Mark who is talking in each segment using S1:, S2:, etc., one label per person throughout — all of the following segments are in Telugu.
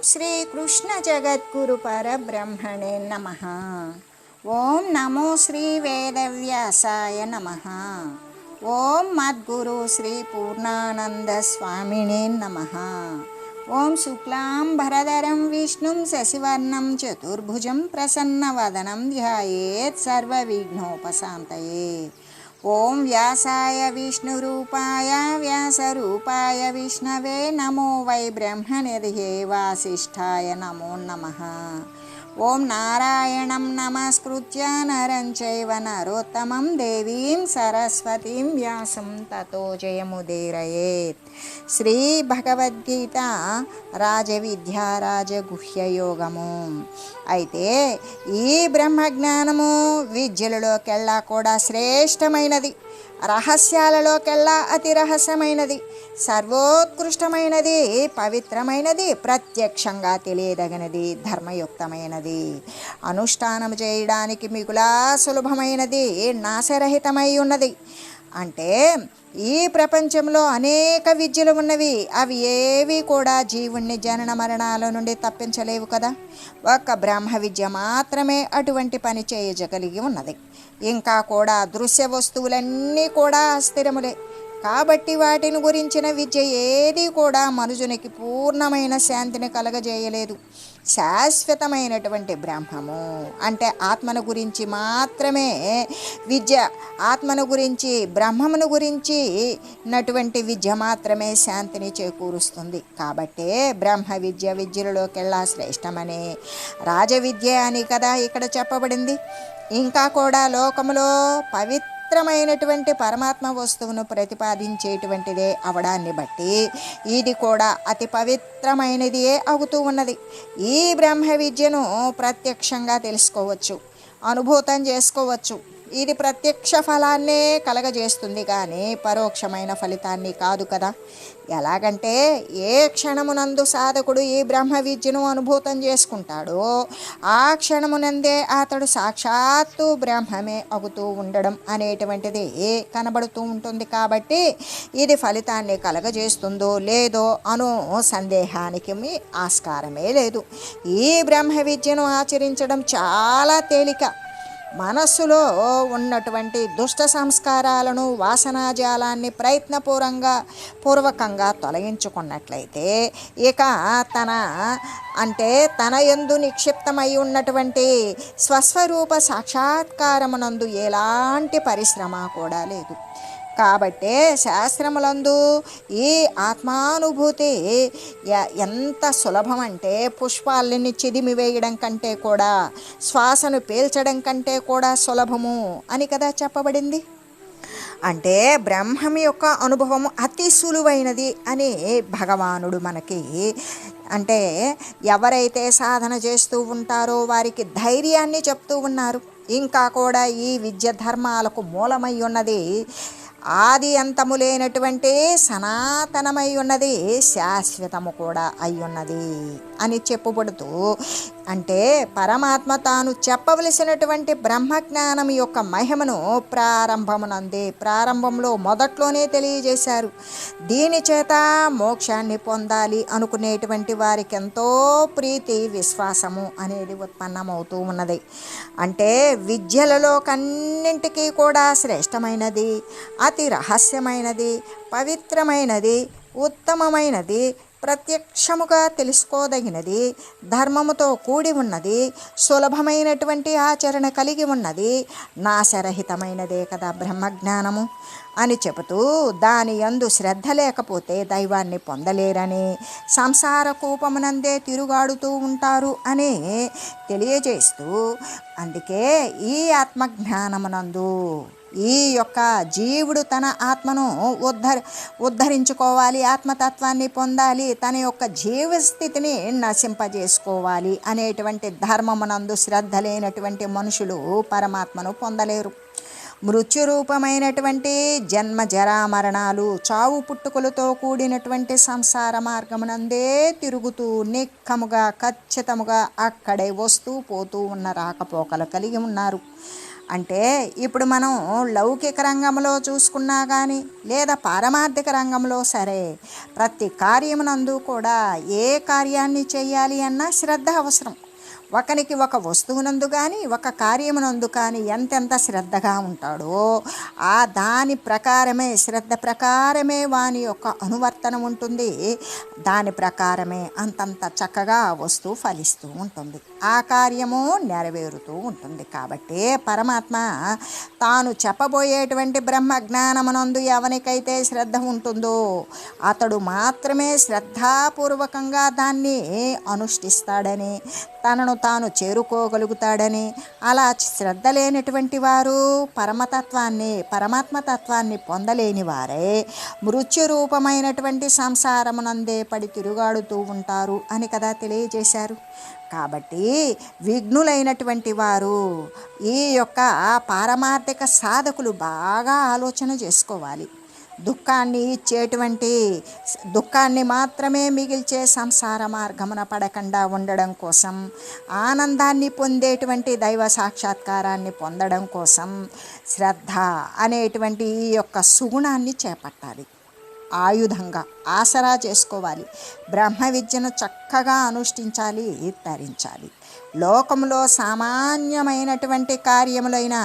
S1: श्रीकृष्णजगद्गुरु परब्रह्मणे नमः। ओं नमो श्री वेदव्यासाय नमः। ओं मद्गुरु श्री पूर्णानंद स्वामिने नमः। ओं शुक्लांबरधरं विष्णुं शशिवर्णं चतुर्भुजं प्रसन्नवदनं ध्यायेत् सर्वविघ्नोपशान्तये। ओं व्यासाय विष्णुरूपाय व्यासरूपाय विष्णवे नमो वै ब्रह्मनिधये वासिष्ठाय नमो नमः। ओं नारायणं नमस्कृत्य नरं चैव नरोत्तमं देवीं सरस्वतीं व्यासं ततो जयमुदीरयेत्। శ్రీ భగవద్గీత రాజవిద్యా రాజగుహ్యయోగము. అయితే ఈ బ్రహ్మజ్ఞానము విద్యలలోకెల్లా కూడా శ్రేష్టమైనది, రహస్యాలలోకెల్లా అతి రహస్యమైనది, సర్వోత్కృష్టమైనది, పవిత్రమైనది, ప్రత్యక్షంగా తెలియదగినది, ధర్మయుక్తమైనది, అనుష్ఠానం చేయడానికి మిగులా సులభమైనది, నాశరహితమై ఉన్నది. అంటే ఈ ప్రపంచంలో అనేక విద్యలు ఉన్నవి, అవి ఏవి కూడా జీవుణ్ణి జనన మరణాల నుండి తప్పించలేవు కదా. ఒక్క బ్రహ్మ విద్య మాత్రమే అటువంటి పని చేయగలిగి ఉన్నది. ఇంకా కూడా దృశ్య వస్తువులన్నీ కూడా అస్థిరములే కాబట్టి వాటిని గురించిన విద్య ఏది కూడా మనుషునికి పూర్ణమైన శాంతిని కలగజేయలేదు. శాశ్వతమైనటువంటి బ్రహ్మము అంటే ఆత్మను గురించి మాత్రమే విద్య, ఆత్మను గురించి బ్రహ్మమును గురించి నటువంటి విద్య మాత్రమే శాంతిని చేకూరుస్తుంది. కాబట్టే బ్రహ్మ విద్య విద్యలలోకెల్లా శ్రేష్టమని రాజవిద్య అని కదా ఇక్కడ చెప్పబడింది. ఇంకా కూడా లోకములో పవిత్రమైనటువంటి పరమాత్మ వస్తువును ప్రతిపాదించేటువంటిదే అవడాన్ని బట్టి ఇది కూడా అతి పవిత్రమైనదియే అవుతూ ఉన్నది. ఈ బ్రహ్మ విద్యను ప్రత్యక్షంగా తెలుసుకోవచ్చు, అనుభూతం చేసుకోవచ్చు. ఇది ప్రత్యక్ష ఫలాన్నే కలగజేస్తుంది కానీ పరోక్షమైన ఫలితాన్ని కాదు కదా. ఎలాగంటే ఏ క్షణమునందు సాధకుడు ఈ బ్రహ్మ విద్యను అనుభూతం చేసుకుంటాడో ఆ క్షణమునందే అతడు సాక్షాత్తు బ్రహ్మమే అవుతూ ఉండడం అనేటువంటిది కనబడుతూ ఉంటుంది. కాబట్టి ఇది ఫలితాన్ని కలగజేస్తుందో లేదో అను సందేహానికి ఆస్కారమే లేదు. ఈ బ్రహ్మ విద్యను ఆచరించడం చాలా తేలిక. మనస్సులో ఉన్నటువంటి దుష్ట సంస్కారాలను, వాసనాజాలాన్ని పూర్వకంగా తొలగించుకున్నట్లయితే ఇక తన యందు నిక్షిప్తమై ఉన్నటువంటి స్వస్వరూప సాక్షాత్కారమునందు ఎలాంటి పరిశ్రమ కూడా లేదు. కాబట్టే శాస్త్రములందు ఈ ఆత్మానుభూతి ఎంత సులభమంటే పుష్పాలని చిదిమివేయడం కంటే కూడా, శ్వాసను పీల్చడం కంటే కూడా సులభము అని కదా చెప్పబడింది. అంటే బ్రహ్మం యొక్క అనుభవం అతి సులువైనది అని భగవానుడు మనకి అంటే ఎవరైతే సాధన చేస్తూ ఉంటారో వారికి ధైర్యాన్ని చెప్తూ ఉన్నారు. ఇంకా కూడా ఈ విద్య ధర్మాలకు మూలమై ఉన్నది, ఆది అంతము లేనటువంటి సనాతనమై ఉన్నది, శాశ్వతము కూడా అయ్యున్నది అని చెప్పబడుతూ అంటే పరమాత్మ తాను చెప్పవలసినటువంటి బ్రహ్మజ్ఞానం యొక్క మహిమను ప్రారంభంలో మొదట్లోనే తెలియజేశారు. దీని చేత మోక్షాన్ని పొందాలి అనుకునేటువంటి వారికి ఎంతో ప్రీతి, విశ్వాసము అనేది ఉత్పన్నమవుతూ ఉన్నది. అంటే విద్యలలో కన్నింటికీ కూడా శ్రేష్టమైనది, అతి రహస్యమైనది, పవిత్రమైనది, ఉత్తమమైనది, ప్రత్యక్షముగా తెలుసుకోదగినది, ధర్మముతో కూడి ఉన్నది, సులభమైనటువంటి ఆచరణ కలిగి ఉన్నది, నాశరహితమైనదే కదా బ్రహ్మజ్ఞానము అని చెబుతూ దాని యందు శ్రద్ధ లేకపోతే దైవాన్ని పొందలేరని, సంసార కూపమునందే తిరుగాడుతూ ఉంటారు అని తెలియజేస్తూ అందుకే ఈ ఆత్మజ్ఞానమునందు ఈ యొక్క జీవుడు తన ఆత్మను ఉద్ధరించుకోవాలి, ఆత్మతత్వాన్ని పొందాలి, తన యొక్క జీవస్థితిని నశింపజేసుకోవాలి అనేటువంటి ధర్మమునందు శ్రద్ధ లేనటువంటి మనుషులు పరమాత్మను పొందలేరు. మృత్యురూపమైనటువంటి జన్మ జరామరణాలు, చావు పుట్టుకలతో కూడినటువంటి సంసార మార్గమునందే తిరుగుతూ నిక్కముగా ఖచ్చితముగా అక్కడే వస్తూ పోతూ ఉన్న రాకపోకలు కలిగి ఉన్నారు. అంటే ఇప్పుడు మనం లౌకిక రంగంలో చూసుకున్నా కానీ లేదా పారమార్థిక రంగంలో సరే ప్రతి కార్యమునందు కూడా ఏ కార్యాన్ని చేయాలి అన్నా శ్రద్ధ అవసరం. ఒకనికి ఒక వస్తువునందు కానీ ఒక కార్యమునందు కానీ ఎంతెంత శ్రద్ధగా ఉంటాడో ఆ దాని ప్రకారమే శ్రద్ధ ప్రకారమే వాని యొక్క అనువర్తనం ఉంటుంది. దాని ప్రకారమే అంతంత చక్కగా ఆ వస్తువు ఫలిస్తూ ఉంటుంది, ఆ కార్యము నెరవేరుతూ ఉంటుంది. కాబట్టి పరమాత్మ తాను చెప్పబోయేటువంటి బ్రహ్మ జ్ఞానమునందు ఎవరికైతే శ్రద్ధ ఉంటుందో అతడు మాత్రమే శ్రద్ధాపూర్వకంగా దాన్ని అనుష్ఠిస్తాడని, తనను తాను చేరుకోగలుగుతాడని. అలా శ్రద్ధ లేనటువంటి వారు పరమాత్మతత్వాన్ని పొందలేని వారే మృత్యురూపమైనటువంటి సంసారమునందే పడి తిరుగాడుతూ ఉంటారు అని కదా తెలియజేశారు. కాబట్టి విఘ్నులైనటువంటి వారు ఈ యొక్క పారమార్థిక సాధకులు బాగా ఆలోచన చేసుకోవాలి. దుఃఖాన్ని మాత్రమే మిగిల్చే సంసార మార్గమున పడకుండా ఉండడం కోసం, ఆనందాన్ని పొందేటువంటి దైవ సాక్షాత్కారాన్ని పొందడం కోసం శ్రద్ధ అనేటువంటి ఈ యొక్క సుగుణాన్ని చేపట్టాలి. ఆయుధంగా ఆసరా చేసుకోవాలి. బ్రహ్మ విద్యను చక్కగా అనుష్ఠించాలి, తరించాలి. లోకంలో సామాన్యమైనటువంటి కార్యములైన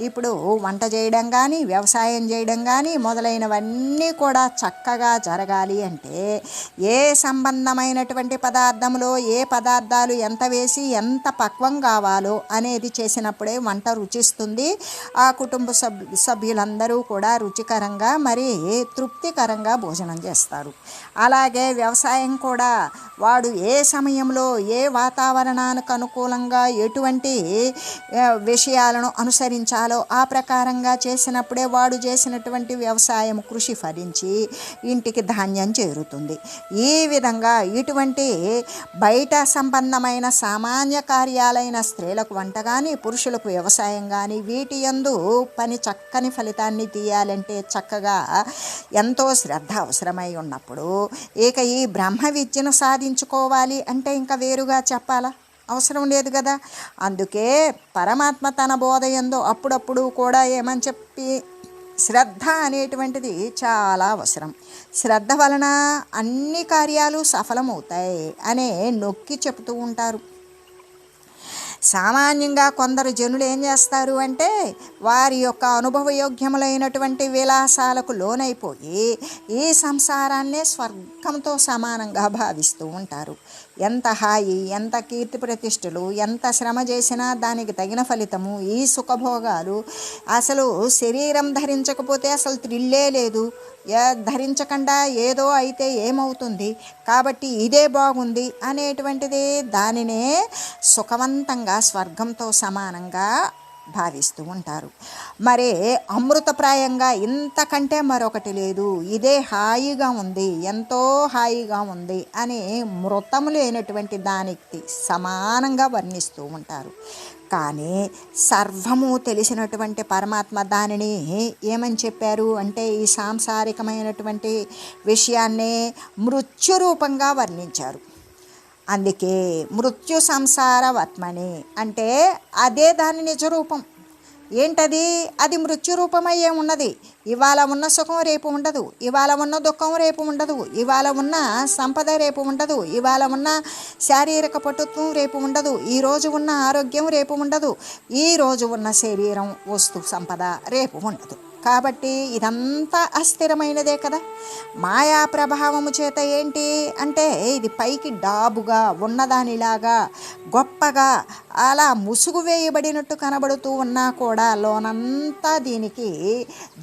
S1: ఇప్పుడు వంట చేయడం కానీ వ్యవసాయం చేయడం కానీ మొదలైనవన్నీ కూడా చక్కగా జరగాలి అంటే ఏ సంబంధమైనటువంటి పదార్థంలో ఏ పదార్థాలు ఎంత వేసి ఎంత పక్వం కావాలో అనేది చేసినప్పుడే వంట రుచిస్తుంది. ఆ కుటుంబ సభ్యులందరూ కూడా రుచికరంగా మరి తృప్తికరంగా భోజనం చేస్తారు. అలాగే వ్యవసాయం కూడా వాడు ఏ సమయంలో ఏ వాతావరణానికి అనుకూలంగా ఎటువంటి విషయాలను అనుసరించాలో ఆ ప్రకారంగా చేసినప్పుడే వాడు చేసినటువంటి వ్యవసాయం కృషి ఫలించి ఇంటికి ధాన్యం చేరుతుంది. ఈ విధంగా ఇటువంటి బయట సంబంధమైన సామాన్య కార్యాలైన స్త్రీలకు వంట కానీ పురుషులకు వ్యవసాయం కానీ వీటి యందు పని చక్కని ఫలితాన్ని తీయాలంటే చక్కగా ఎంతో శ్రద్ధ అవసరమై ఉన్నప్పుడు ఇక ఈ బ్రహ్మ విద్యను సాధించుకోవాలి అంటే ఇంకా వేరుగా చెప్పాలా? అవసరం లేదు కదా. అందుకే పరమాత్మ తన బోధయందో అప్పుడప్పుడు కూడా ఏమని చెప్పి శ్రద్ధ అనేటువంటిది చాలా అవసరం, శ్రద్ధ వలన అన్ని కార్యాలు సఫలమవుతాయి అనే నొక్కి చెబుతూ ఉంటారు. సామాన్యంగా కొందరు జనులు ఏం చేస్తారు అంటే వారి యొక్క అనుభవయోగ్యములైనటువంటి విలాసాలకు లోనైపోయి ఈ సంసారాన్నే స్వర్గంతో సమానంగా భావిస్తూ ఉంటారు. ఎంత హాయి, ఎంత కీర్తి ప్రతిష్టలు, ఎంత శ్రమ చేసినా దానికి తగిన ఫలితము, ఈ సుఖభోగాలు, అసలు శరీరం ధరించకపోతే అసలు థ్రిల్లే లేదు, ధరించకుండా ఏదో అయితే ఏమవుతుంది కాబట్టి ఇదే బాగుంది అనేటువంటిది దానినే సుఖవంతంగా స్వర్గంతో సమానంగా భావిస్తూ ఉంటారు. మరి అమృతప్రాయంగా ఇంతకంటే మరొకటి లేదు, ఇదే హాయిగా ఉంది, ఎంతో హాయిగా ఉంది అని మృతము లేనటువంటి దానికి సమానంగా వర్ణిస్తూ ఉంటారు. కానీ సర్వము తెలిసినటువంటి పరమాత్మ దానిని ఏమని చెప్పారు అంటే ఈ సాంసారికమైనటువంటి విషయాన్నే మృత్యురూపంగా వర్ణించారు. అందుకే మృత్యు సంసార వర్త్మని అంటే అదే దాని నిజరూపం. ఏంటది? అది మృత్యురూపమయ్యే ఉన్నది. ఇవాళ ఉన్న సుఖం రేపు ఉండదు, ఇవాళ ఉన్న దుఃఖం రేపు ఉండదు, ఇవాళ ఉన్న సంపద రేపు ఉండదు, ఇవాళ ఉన్న శారీరక పటుత్వం రేపు ఉండదు, ఈరోజు ఉన్న ఆరోగ్యం రేపు ఉండదు, ఈరోజు ఉన్న శరీరం వస్తు సంపద రేపు ఉండదు. కాబట్టి ఇదంతా అస్థిరమైనదే కదా. మాయా ప్రభావము చేత ఏంటి అంటే ఇది పైకి డాబుగా ఉన్నదానిలాగా గొప్పగా అలా ముసుగు వేయబడినట్టు కనబడుతూ ఉన్నా కూడా లోనంతా దీనికి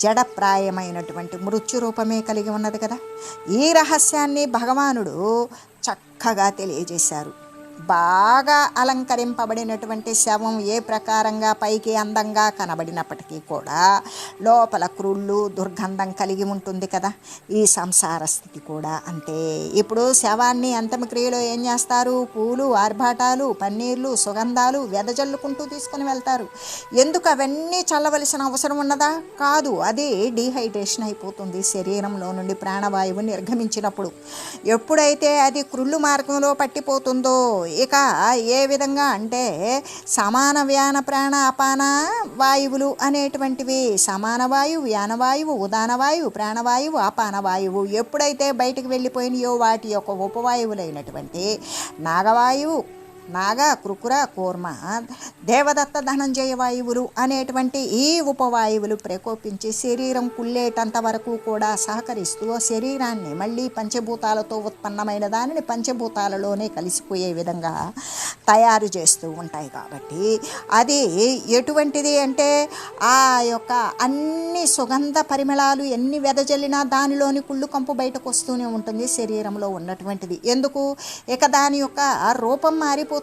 S1: జడప్రాయమైనటువంటి మృత్యు రూపమే కలిగి ఉన్నది కదా. ఈ రహస్యాన్ని భగవానుడు చక్కగా తెలియజేశారు. బాగా అలంకరింపబడినటువంటి శవం ఏ ప్రకారంగా పైకి అందంగా కనబడినప్పటికీ కూడా లోపల క్రుళ్ళు దుర్గంధం కలిగి ఉంటుంది కదా. ఈ సంసార స్థితి కూడా అంతే. ఇప్పుడు శవాన్ని అంతిమక్రియలో ఏం చేస్తారు? పూలు, ఆర్భాటాలు, పన్నీర్లు, సుగంధాలు వెదజల్లుకుంటూ తీసుకొని వెళ్తారు. ఎందుకు అవన్నీ చల్లవలసిన అవసరం ఉన్నదా? కాదు, అది డీహైడ్రేషన్ అయిపోతుంది శరీరంలో నుండి ప్రాణవాయువు నిర్గమించినప్పుడు. ఎప్పుడైతే అది క్రుళ్ళు మార్గంలో పట్టిపోతుందో ఇక ఏ విధంగా అంటే సమాన వ్యాన ప్రాణ అపాన వాయువులు అనేటువంటివి సమాన వాయువు, వ్యానవాయువు, ఉదానవాయువు, ప్రాణవాయువు, అపానవాయువు ఎప్పుడైతే బయటికి వెళ్ళిపోయినాయో వాటి యొక్క ఉపవాయువులైనటువంటి నాగవాయువు, నాగ, కృకుర, కూర్మ, దేవదత్త, ధనంజయ వాయువులు అనేటువంటి ఈ ఉపవాయువులు ప్రకోపించి శరీరం కుళ్ళేటంత వరకు కూడా సహకరిస్తూ శరీరాన్ని మళ్ళీ పంచభూతాలతో ఉత్పన్నమైన దానిని పంచభూతాలలోనే కలిసిపోయే విధంగా తయారు చేస్తూ ఉంటాయి. కాబట్టి అది ఎటువంటిది అంటే ఆ యొక్క అన్ని సుగంధ పరిమళాలు ఎన్ని వెదజల్లినా దానిలోని కుళ్ళు కంపు బయటకు వస్తూనే ఉంటుంది శరీరంలో ఉన్నటువంటిది. ఎందుకు? ఇక దాని యొక్క రూపం మారిపోతుంది.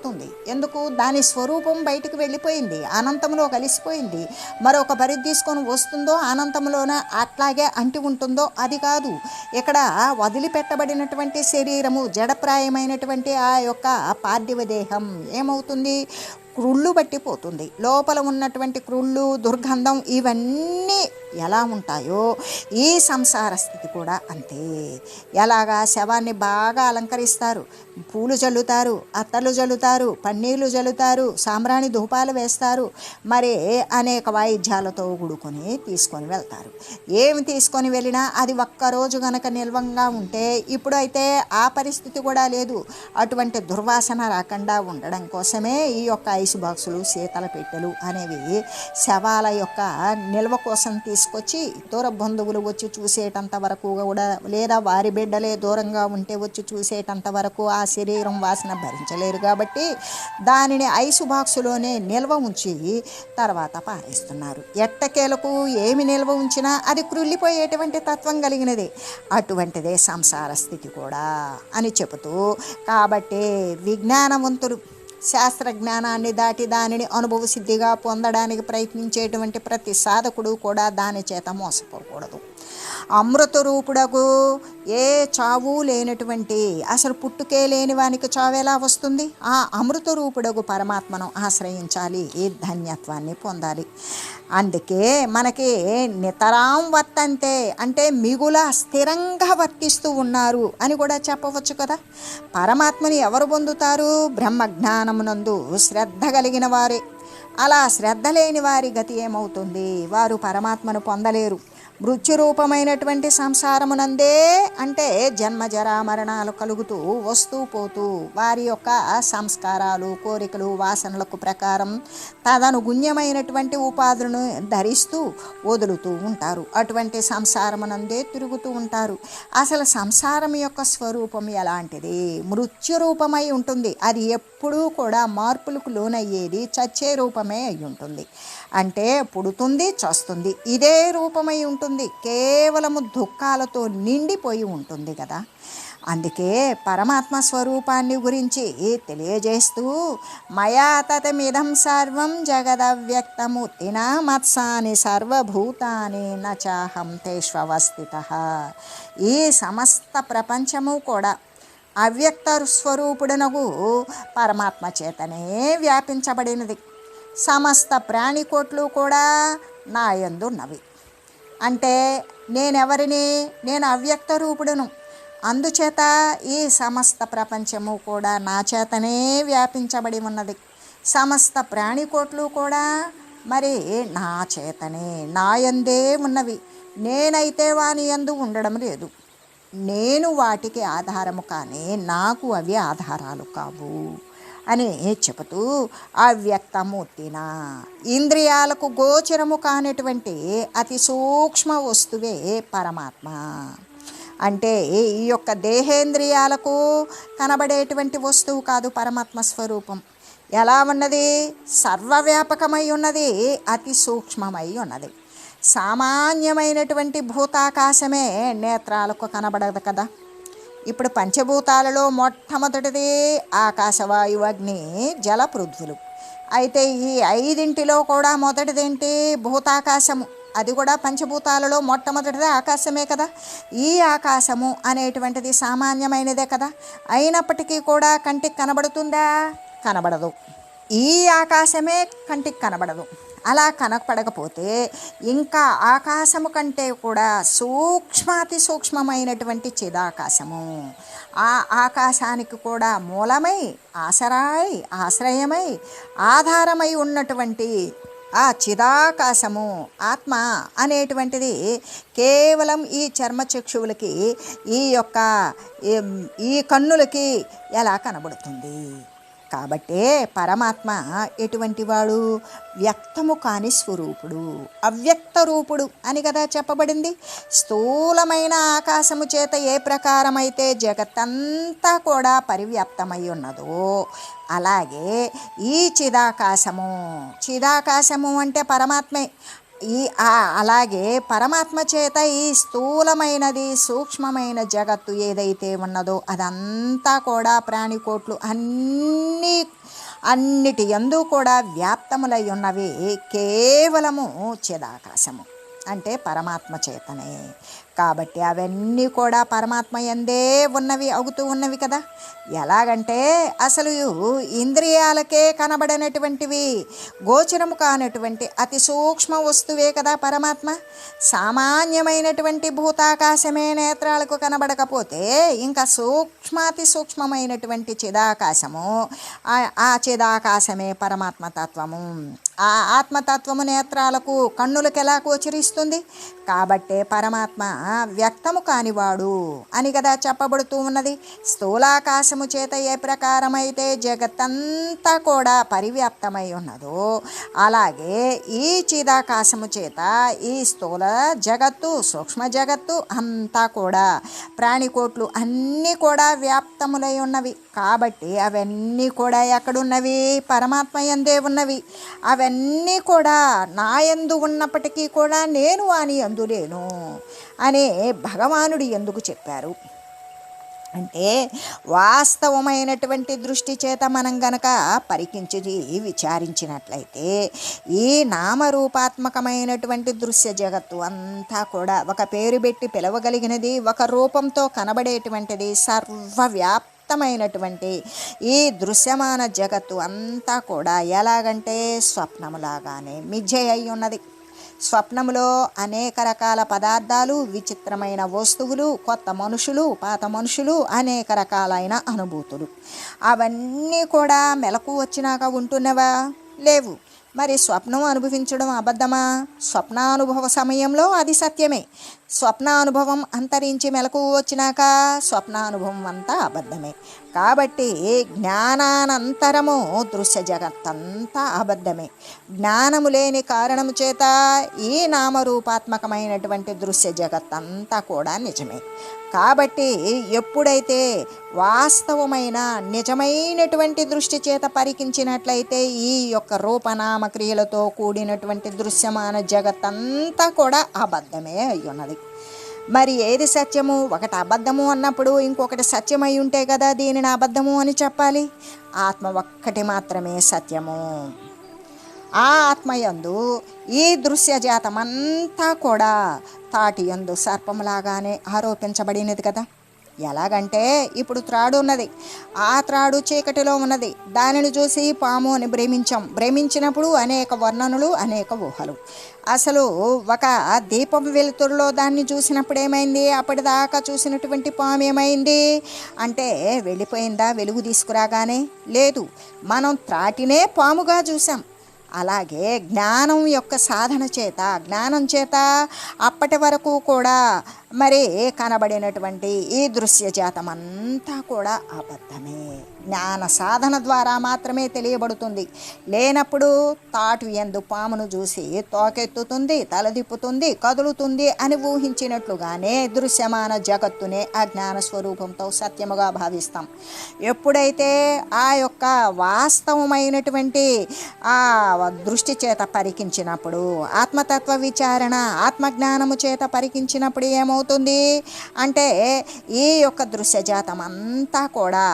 S1: ఎందుకు? దాని స్వరూపం బయటకు వెళ్ళిపోయింది, అనంతంలో కలిసిపోయింది. మరొక పరిధి తీసుకొని వస్తుందో అనంతంలోనే అట్లాగే అంటి ఉంటుందో అది కాదు. ఇక్కడ వదిలిపెట్టబడినటువంటి శరీరము జడప్రాయమైనటువంటి ఆ యొక్క పార్థివ దేహం ఏమవుతుంది? క్రుళ్ళు పట్టిపోతుంది. లోపల ఉన్నటువంటి క్రుళ్ళు, దుర్గంధం ఇవన్నీ ఎలా ఉంటాయో ఈ సంసార స్థితి కూడా అంతే. ఎలాగా? శవాన్ని బాగా అలంకరిస్తారు, పూలు చల్లుతారు, అత్తలు చల్లుతారు, పన్నీళ్ళు చల్లుతారు, సాంబ్రాణి ధూపాలు వేస్తారు, మరి అనేక వాయిద్యాలతో కూడుకొని తీసుకొని వెళ్తారు. ఏమి తీసుకొని వెళ్ళినా అది ఒక్కరోజు గనక నిల్వంగా ఉంటే, ఇప్పుడు అయితే ఆ పరిస్థితి కూడా లేదు. అటువంటి దుర్వాసన రాకుండా ఉండడం కోసమే ఈ యొక్క ఐస్ బాక్సులు, శీతల పెట్టెలు అనేవి శవాల యొక్క నిల్వ కోసం తీసుకొచ్చి దూర బంధువులు వచ్చి చూసేటంత వరకు కూడా, లేదా వారి బిడ్డలే దూరంగా ఉంటే వచ్చి చూసేటంత వరకు ఆ శరీరం వాసన భరించలేరు కాబట్టి దానిని ఐసు బాక్సులోనే నిల్వ ఉంచి తర్వాత పారేస్తున్నారు. ఎట్టకేలకు ఏమి నిల్వ ఉంచినా అది క్రుళ్ళిపోయేటువంటి తత్వం కలిగినది. అటువంటిదే సంసార స్థితి కూడా అని చెబుతూ, కాబట్టి విజ్ఞానవంతులు శాస్త్రజ్ఞానాన్ని దాటి దానిని అనుభవ సిద్ధిగా పొందడానికి ప్రయత్నించేటువంటి ప్రతి సాధకుడు కూడా దాని చేత మోసపోకూడదు. అమృత రూపుడకు ఏ చావు లేనటువంటి, అసలు పుట్టుకే లేని వానికి చావు ఎలా వస్తుంది? ఆ అమృత రూపుడకు పరమాత్మను ఆశ్రయించాలి, ఈ ధన్యత్వాన్ని పొందాలి. అందుకే మనకి నితరాం వర్తంతే అంటే మిగుల స్థిరంగా వర్తిస్తూ ఉన్నారు అని కూడా చెప్పవచ్చు కదా. పరమాత్మని ఎవరు పొందుతారు? బ్రహ్మజ్ఞానమునందు శ్రద్ధ కలిగిన వారే. అలా శ్రద్ధ లేని వారి గతి ఏమవుతుంది? వారు పరమాత్మను పొందలేరు. మృత్యురూపమైనటువంటి సంసారమునందే అంటే జన్మ జరా మరణాలు కలుగుతూ వస్తూ పోతూ వారి యొక్క సంస్కారాలు, కోరికలు, వాసనలకు ప్రకారం తదనుగుణ్యమైనటువంటి ఉపాధులను ధరిస్తూ వదులుతూ ఉంటారు. అటువంటి సంసారమునందే తిరుగుతూ ఉంటారు. అసలు సంసారం యొక్క స్వరూపం ఎలాంటిది? మృత్యురూపమై ఉంటుంది. అది ఎప్పుడూ కూడా మార్పులకు లోనయ్యేది చచ్చే రూపమే అయి ఉంటుంది. అంటే పుడుతుంది, చస్తుంది, ఇదే రూపమై ఉంటుంది. కేవలము దుఃఖాలతో నిండిపోయి ఉంటుంది కదా. అందుకే పరమాత్మ స్వరూపాన్ని గురించి తెలియజేస్తూ, మయా తతమిదం సర్వం జగదవ్యక్తమూర్తినా మత్సాని సర్వభూతాని నచాహం తేష్వస్థితః. ఈ సమస్త ప్రపంచము కూడా అవ్యక్త స్వరూపుడనగు పరమాత్మ చేతనే వ్యాపించబడినది. సమస్త ప్రాణికోట్లు కూడా నా యందున్నవి. అంటే నేనెవరిని? నేను అవ్యక్త రూపుడును. అందుచేత ఈ సమస్త ప్రపంచము కూడా నా చేతనే వ్యాపించబడి ఉన్నది. సమస్త ప్రాణికోట్లు కూడా మరి నా చేతనే, నా యందే ఉన్నవి. నేనైతే వాని యందు ఉండడం లేదు. నేను వాటికి ఆధారము, కానీ నాకు అవి ఆధారాలు కావు అని చెబుతూ, అవ్యక్తమూర్తిన ఇంద్రియాలకు గోచరము కానటువంటి అతి సూక్ష్మ వస్తువే పరమాత్మ. అంటే ఈ యొక్క దేహేంద్రియాలకు కనబడేటువంటి వస్తువు కాదు పరమాత్మ స్వరూపం. ఎలా ఉన్నది? సర్వవ్యాపకమై ఉన్నది, అతి సూక్ష్మమై ఉన్నది. సామాన్యమైనటువంటి భూతాకాశమే నేత్రాలకు కనబడదు కదా. ఇప్పుడు పంచభూతాలలో మొట్టమొదటిది ఆకాశవాయు, అగ్ని, జల, పృథ్వులు. అయితే ఈ ఐదింటిలో కూడా మొదటిదేంటి? భూతాకాశము. అది కూడా పంచభూతాలలో మొట్టమొదటిది ఆకాశమే కదా. ఈ ఆకాశము అనేటువంటిది సామాన్యమైనదే కదా. అయినప్పటికీ కూడా కంటికి కనబడుతుందా? కనబడదు. ఈ ఆకాశమే కంటికి కనబడదు. అలా కనపడకపోతే ఇంకా ఆకాశము కంటే కూడా సూక్ష్మాతి సూక్ష్మమైనటువంటి చిదాకాశము, ఆ ఆకాశానికి కూడా మూలమై ఆశ్రయమై ఆధారమై ఉన్నటువంటి ఆ చిదాకాశము ఆత్మ అనేటువంటిది కేవలం ఈ చర్మచక్షువులకి, ఈ కన్నులకి ఎలా కనబడుతుంది? కాబట్టే పరమాత్మ ఎటువంటి వాడు? వ్యక్తము కాని స్వరూపుడు, అవ్యక్త రూపుడు అని కదా చెప్పబడింది. స్థూలమైన ఆకాశము చేత ఏ ప్రకారమైతే జగత్తంతా కూడా పరివ్యాప్తమై ఉన్నదో, అలాగే ఈ చిదాకాశము అంటే పరమాత్మే. అలాగే పరమాత్మ చేత ఈ స్థూలమైనది సూక్ష్మమైన జగత్తు ఏదైతే ఉన్నదో అదంతా కూడా ప్రాణికోట్లు అన్నిటి యందు కూడా వ్యాప్తములై ఉన్నవి కేవలము చిదాకాశము అంటే పరమాత్మ చేతనే. కాబట్టి అవన్నీ కూడా పరమాత్మ యందే అవుతూ ఉన్నవి కదా. ఎలాగంటే అసలు ఇంద్రియాలకే కనబడనటువంటివి, గోచరము కానటువంటి అతి సూక్ష్మ వస్తువే కదా పరమాత్మ. సామాన్యమైనటువంటి భూతాకాశమే నేత్రాలకు కనబడకపోతే ఇంకా సూక్ష్మాతి సూక్ష్మమైనటువంటి చిదాకాశము, ఆ చిదాకాశమే పరమాత్మ తత్వము. ఆ ఆత్మతత్వము నేత్రాలకు కన్నులకు ఎలా గోచరిస్తుంది? కాబట్టే పరమాత్మ వ్యక్తము కానివాడు అని కదా చెప్పబడుతూ ఉన్నది. స్థూలాకాశము చేత ఏ ప్రకారమైతే జగత్తంతా కూడా పరివ్యాప్తమై ఉన్నదో, అలాగే ఈ చిదాకాశము చేత ఈ స్థూల జగత్తు సూక్ష్మ జగత్తు అంతా కూడా ప్రాణికోట్లు అన్నీ కూడా వ్యాప్తములై ఉన్నవి. కాబట్టి అవన్నీ కూడా ఎక్కడున్నవి? పరమాత్మ యందే ఉన్నవి. అవన్నీ కూడా నా యందు ఉన్నప్పటికీ కూడా నేను వాని యందు లేను అనే భగవానుడు ఎందుకు చెప్పారు అంటే, వాస్తవమైనటువంటి దృష్టి చేత మనం గనక పరికించి విచారించినట్లయితే ఈ నామరూపాత్మకమైనటువంటి దృశ్య జగత్తు అంతా కూడా ఒక పేరు పెట్టి పిలవగలిగినది, ఒక రూపంతో కనబడేటువంటిది, సర్వవ్యాప్తమైనటువంటి ఈ దృశ్యమాన జగత్తు అంతా కూడా ఎలాగంటే స్వప్నములాగానే మిథ్య అయి ఉన్నది. స్వప్నములో అనేక రకాల పదార్థాలు, విచిత్రమైన వస్తువులు, కొత్త మనుషులు, పాత మనుషులు, అనేక రకాలైన అనుభూతులు అవన్నీ కూడా మెలకు వచ్చినాక ఉంటున్నవా? లేవు. మరి స్వప్నం అనుభవించడం అబద్ధమా? స్వప్నానుభవ సమయంలో అది సత్యమే. స్వప్నానుభవం అంతరించి మెలకువ వచ్చినాక స్వప్నానుభవం అంతా అబద్ధమే. కాబట్టి జ్ఞానానంతరము దృశ్య జగత్తంతా అబద్ధమే. జ్ఞానము లేని కారణము చేత ఈ నామరూపాత్మకమైనటువంటి దృశ్య జగత్తంతా కూడా నిజమే. కాబట్టి ఎప్పుడైతే వాస్తవమైన నిజమైనటువంటి దృష్టి చేత పరికించినట్లయితే ఈ యొక్క రూపనామక్రియలతో కూడినటువంటి దృశ్యమాన జగత్తంతా కూడా అబద్ధమే అయి ఉన్నది. మరి ఏది సత్యము? ఒకటి అబద్ధము అన్నప్పుడు ఇంకొకటి సత్యమై ఉంటే కదా దీనిని అబద్ధము అని చెప్పాలి. ఆత్మ ఒక్కటి మాత్రమే సత్యము. ఆ ఆత్మయందు ఈ దృశ్యజాతమంతా కూడా తాటి యందు సర్పంలాగానే ఆరోపించబడినది కదా. ఎలాగంటే ఇప్పుడు త్రాడు ఉన్నది, ఆ త్రాడు చీకటిలో ఉన్నది, దానిని చూసి పాము అని భ్రమించినప్పుడు అనేక వర్ణనలు, అనేక ఊహలు. అసలు ఒక దీపం వెలుతురులో దాన్ని చూసినప్పుడు ఏమైంది? అప్పటిదాకా చూసినటువంటి పాము ఏమైంది అంటే వెళ్ళిపోయిందా వెలుగు తీసుకురాగానే? లేదు, మనం త్రాటినే పాముగా చూసాం. అలాగే జ్ఞానం యొక్క సాధన చేత, జ్ఞానం చేత అప్పటి వరకు కూడా మరి కనబడినటువంటి ఈ దృశ్యజాతం అంతా కూడా అబద్ధమే. జ్ఞాన సాధన ద్వారా మాత్రమే తెలియబడుతుంది. లేనప్పుడు తాటు యందు పామును చూసి తోకెత్తుతుంది, తలదిప్పుతుంది, కదులుతుంది అని ఊహించినట్లుగానే దృశ్యమాన జగత్తునే ఆ జ్ఞాన స్వరూపంతో సత్యముగా భావిస్తాం. ఎప్పుడైతే ఆ యొక్క వాస్తవమైనటువంటి ఆ దృష్టి చేత పరికించినప్పుడు, ఆత్మతత్వ విచారణ ఆత్మజ్ఞానము చేత పరికించినప్పుడు ఏమవుతుంది అంటే ఈ యొక్క దృశ్యజాతం అంతా కూడా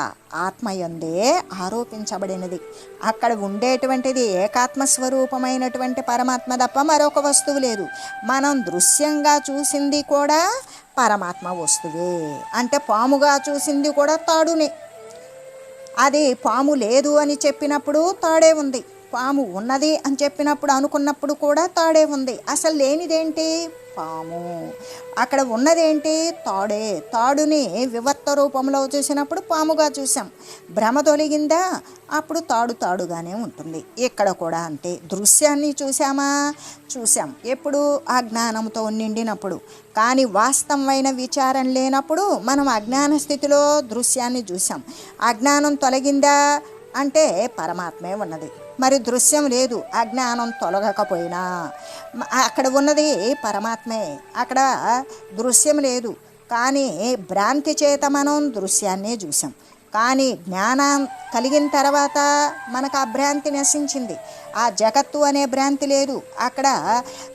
S1: ఆత్మయందే ఆరోపించబడినది. అక్కడ ఉండేటువంటిది ఏకాత్మస్వరూపమైనటువంటి పరమాత్మ తప్ప మరొక వస్తువు లేదు. మనం దృశ్యంగా చూసింది కూడా పరమాత్మ వస్తువే. అంటే పాముగా చూసింది కూడా తాడునే. అది పాము లేదు అని చెప్పినప్పుడు తాడే ఉంది. పాము ఉన్నది అని చెప్పినప్పుడు అనుకున్నప్పుడు కూడా తాడే ఉంది. అసలు లేనిదేంటి? పాము. అక్కడ ఉన్నదేంటి? తాడే. తాడుని వివర్త రూపంలో చూసినప్పుడు పాముగా చూసాం. భ్రమ తొలగిందా? అప్పుడు తాడు తాడుగానే ఉంటుంది. ఇక్కడ కూడా అంతే. దృశ్యాన్ని చూసామా? చూసాం. ఎప్పుడు? అజ్ఞానంతో నిండినప్పుడు. కానీ వాస్తవమైన విచారం లేనప్పుడు మనం అజ్ఞాన స్థితిలో దృశ్యాన్ని చూసాం. అజ్ఞానం తొలగిందా అంటే పరమాత్మే ఉన్నది. మరి దృశ్యం లేదు. అజ్ఞానం తొలగకపోయినా అక్కడ ఉన్నది పరమాత్మే. అక్కడ దృశ్యం లేదు. కానీ భ్రాంతి చేత మనం దృశ్యాన్నే చూసాం. కానీ జ్ఞానం కలిగిన తర్వాత మనకు ఆ భ్రాంతి నశించింది. ఆ జగత్తు అనే భ్రాంతి లేదు. అక్కడ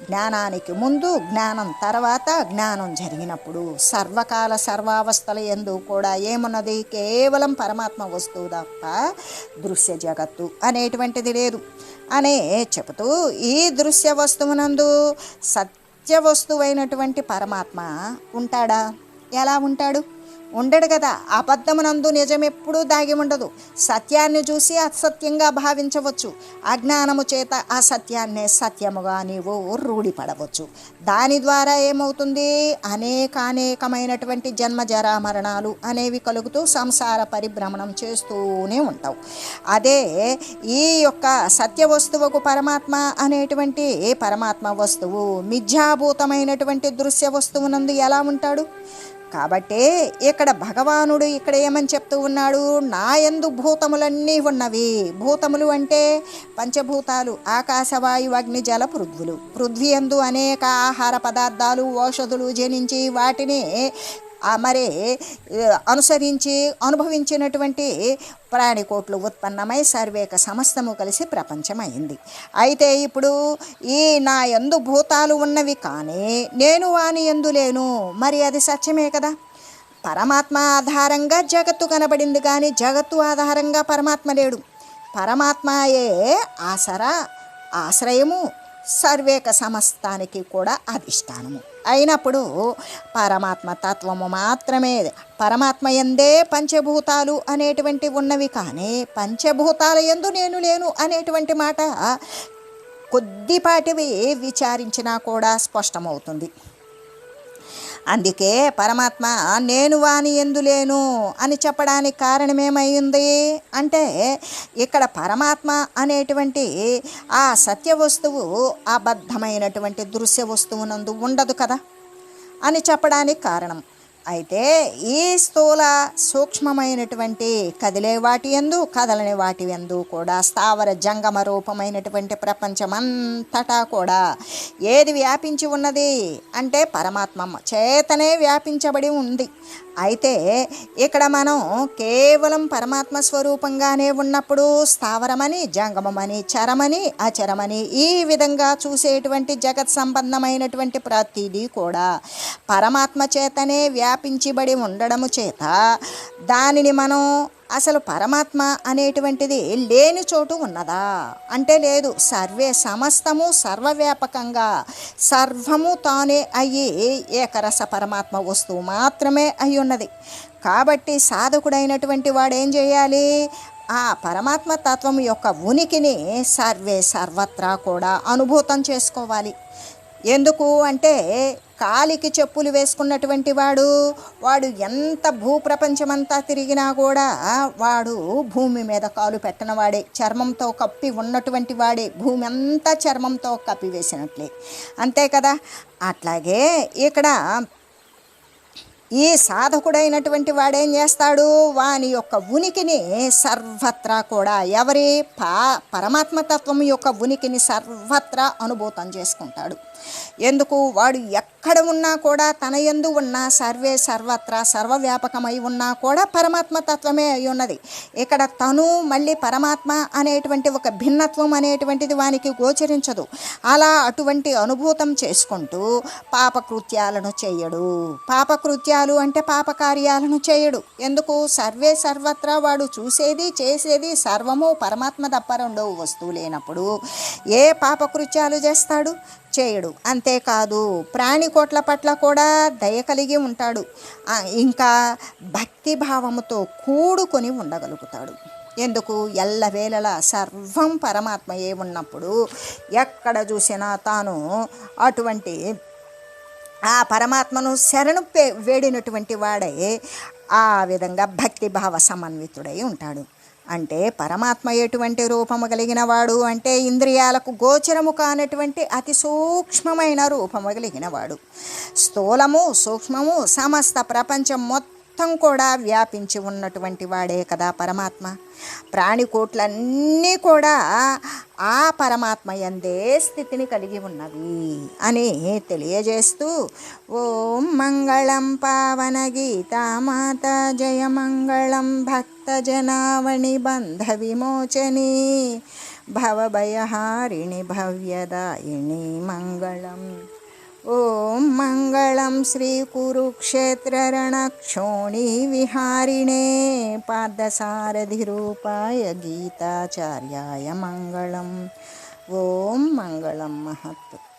S1: జ్ఞానానికి ముందు, జ్ఞానం తర్వాత, జ్ఞానం జరిగినప్పుడు సర్వకాల సర్వావస్థల యందు కూడా ఏమున్నది? కేవలం పరమాత్మ వస్తువు తప్ప దృశ్య జగత్తు అనేటువంటిది లేదు అనే చెబుతూ, ఈ దృశ్య వస్తువునందు సత్య వస్తువైనటువంటి పరమాత్మ ఉంటాడా? ఎలా ఉంటాడు? ఉండడు కదా. అబద్ధమునందు నిజం ఎప్పుడూ దాగి ఉండదు. సత్యాన్ని చూసి అసత్యంగా భావించవచ్చు. అజ్ఞానము చేత ఆ సత్యాన్నే సత్యముగా నీవు రూఢిపడవచ్చు. దాని ద్వారా ఏమవుతుంది? అనేకమైనటువంటి జన్మ జరా మరణాలు అనేవి కలుగుతూ సంసార పరిభ్రమణం చేస్తూనే ఉంటావు. అదే ఈ యొక్క సత్య వస్తువుకు పరమాత్మ అనేటువంటి పరమాత్మ వస్తువు మిథ్యాభూతమైనటువంటి దృశ్య వస్తువునందు ఎలా ఉంటాడు? కాబట్టి ఇక్కడ భగవానుడు ఇక్కడ ఏమని చెప్తూ ఉన్నాడు? నా యందు భూతములన్నీ ఉన్నవి. భూతములు అంటే పంచభూతాలు, ఆకాశవాయు అగ్ని జల పృథ్వులు. పృథ్వీ యందు అనేక ఆహార పదార్థాలు, ఔషధులు జనించి వాటిని మరి అనుసరించి అనుభవించినటువంటి ప్రాణికోట్లు ఉత్పన్నమై సర్వేక సమస్తము కలిసి ప్రపంచమైంది. అయితే ఇప్పుడు ఈ నా యందు భూతాలు ఉన్నవి కానీ నేను వాని యందు లేను. మరి అది సత్యమే కదా. పరమాత్మ ఆధారంగా జగత్తు కనబడింది కానీ జగత్తు ఆధారంగా పరమాత్మ లేడు. పరమాత్మయే ఆశ్రయము, సర్వేక సమస్తానికి కూడా అధిష్టానము అయినప్పుడు పరమాత్మ తత్వము మాత్రమే. పరమాత్మ యందే పంచభూతాలు అనేటువంటి ఉన్నవి కానీ పంచభూతాల యందు నేను లేను అనేటువంటి మాట కొద్దిపాటివి విచారించినా కూడా స్పష్టమవుతుంది. అందుకే పరమాత్మ నేను వాని యందు లేను అని చెప్పడానికి కారణమేమైంది అంటే, ఇక్కడ పరమాత్మ అనేటువంటి ఆ సత్య వస్తువు అబద్ధమైనటువంటి దృశ్య వస్తువునందు ఉండదు కదా అని చెప్పడానికి కారణం. అయితే ఈ స్థూల సూక్ష్మమైనటువంటి కదిలే వాటి యందు, కదలని వాటి యందు కూడా స్థావర జంగమ రూపమైనటువంటి ప్రపంచమంతటా కూడా ఏది వ్యాపించి ఉన్నది అంటే పరమాత్మ చేతనే వ్యాపించబడి ఉంది. అయితే ఇక్కడ మనం కేవలం పరమాత్మ స్వరూపంగానే ఉన్నప్పుడు స్థావరమని, జంగమని, చరమని, అచరమని ఈ విధంగా చూసేటువంటి జగత్ సంబంధమైనటువంటి ప్రతిదీ కూడా పరమాత్మ చేతనే వ్యాపించబడి ఉండడము చేత దానిని మనం అసలు పరమాత్మ అనేటువంటిది లేని చోటు ఉన్నదా అంటే లేదు. సమస్తము సర్వవ్యాపకంగా సర్వము తానే అయ్యి ఏకరస పరమాత్మ వస్తువు మాత్రమే అయి ఉన్నది. కాబట్టి సాధకుడైనటువంటి వాడు ఏం చేయాలి? ఆ పరమాత్మ తత్వం యొక్క ఉనికిని సర్వత్రా కూడా అనుభూతం చేసుకోవాలి. ఎందుకు అంటే కాలికి చెప్పులు వేసుకున్నటువంటి వాడు ఎంత భూప్రపంచమంతా తిరిగినా కూడా వాడు భూమి మీద కాలు పెట్టినవాడే, చర్మంతో కప్పి ఉన్నటువంటి వాడే, భూమి అంతా చర్మంతో కప్పి వేసినట్లే. అంతే కదా. అట్లాగే ఇక్కడ ఈ సాధకుడైనటువంటి వాడేం చేస్తాడు? వాని యొక్క ఉనికిని సర్వత్రా కూడా పరమాత్మతత్వం యొక్క ఉనికిని సర్వత్రా అనుభూతం చేసుకుంటాడు. ఎందుకు? వాడు ఎక్కడ ఉన్నా కూడా తన యందు ఉన్న సర్వత్రా సర్వవ్యాపకమై ఉన్నా కూడా పరమాత్మ తత్వమే అయి ఉన్నది. ఇక్కడ తను మళ్ళీ పరమాత్మ అనేటువంటి ఒక భిన్నత్వం అనేటువంటిది వానికి గోచరించదు. అలా అటువంటి అనుభూతం చేసుకుంటూ పాపకృత్యాలను చేయడు. పాపకృత్యాలు అంటే పాపకార్యాలను చేయడు. ఎందుకు? సర్వత్రా వాడు చూసేది చేసేది సర్వము పరమాత్మ తప్ప రెండవ వస్తువు లేనప్పుడు ఏ పాపకృత్యాలు చేస్తాడు? చేయడు. అంతేకాదు ప్రాణికోట్ల పట్ల కూడా దయ కలిగి ఉంటాడు. ఇంకా భక్తిభావముతో కూడుకొని ఉండగలుగుతాడు. ఎందుకు? ఎల్లవేళలా సర్వం పరమాత్మయే ఉన్నప్పుడు ఎక్కడ చూసినా తాను అటువంటి ఆ పరమాత్మను శరణు వేడినటువంటి వాడే ఆ విధంగా భక్తిభావ సమన్వితుడై ఉంటాడు. అంటే పరమాత్మ ఎటువంటి రూపము కలిగిన వాడు అంటే ఇంద్రియాలకు గోచరము కానటువంటి అతి సూక్ష్మమైన రూపము కలిగిన వాడు. స్థూలము సూక్ష్మము సమస్త ప్రపంచం మొత్తం కూడా వ్యాపించి ఉన్నటువంటి వాడే కదా పరమాత్మ. ప్రాణికోట్లన్నీ కూడా ఆ పరమాత్మ యందే స్థితిని కలిగి ఉన్నవి అని తెలియజేస్తూ ఓం మంగళం పావన గీతామాత జయ మంగళం భక్తజనావళి బంధ విమోచని భవభయహారిణి భవ్యదాయిని మంగళం. ఓం మంగళం శ్రీ కురుక్షేత్ర రణక్షోణి విహారిణే పార్థసారథి రూపాయ గీతాచార్యాయ మంగళం. ఓం మంగళం మహత్.